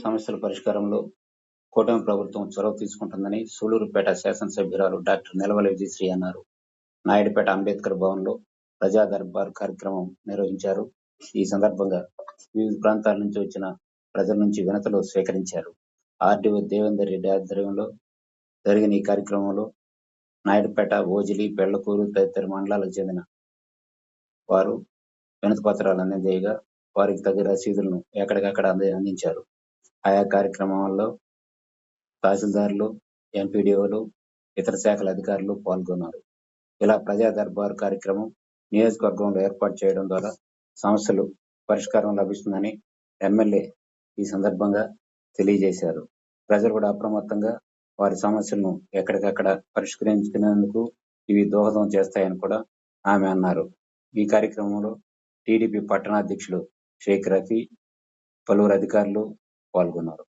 సమస్యల పరిష్కారంలో కూటమి ప్రభుత్వం చొరవ తీసుకుంటుందని సూళ్లూరుపేట శాసనసభ్యురాలు డాక్టర్ నిలవల విజయశ్రీ అన్నారు. నాయుడుపేట అంబేద్కర్ భవన్లో ప్రజా దర్బార్ కార్యక్రమం నిర్వహించారు. ఈ సందర్భంగా వివిధ ప్రాంతాల నుంచి వచ్చిన ప్రజల నుంచి వినతులు స్వీకరించారు. ఆర్డీఓ దేవేందర్ రెడ్డి ఆధ్వర్యంలో జరిగిన ఈ కార్యక్రమంలో నాయుడుపేట, ఓజిలి, బెళ్లకూరు తదితర మండలాలకు చెందిన వారు వినతి పత్రాలు అందజేయగా వారికి తగిన రసీదులను ఎక్కడికక్కడ అందించారు. ఆయా కార్యక్రమంలో తహసీల్దార్లు, ఎంపీడీఓలు, ఇతర శాఖల అధికారులు పాల్గొన్నారు. ఇలా ప్రజా దర్బార్ కార్యక్రమం నియోజకవర్గంలో ఏర్పాటు చేయడం ద్వారా సమస్యలు పరిష్కారం లభిస్తుందని ఎమ్మెల్యే ఈ సందర్భంగా తెలియజేశారు. ప్రజలు కూడా అప్రమత్తంగా వారి సమస్యలను ఎక్కడికక్కడ పరిష్కరించుకునేందుకు ఇవి దోహదం చేస్తాయని కూడా ఆమె అన్నారు. ఈ కార్యక్రమంలో టీడీపీ పట్టణాధ్యక్షులు షేక్ రఫీ, పలువురు అధికారులు పాల్గొన్నారు.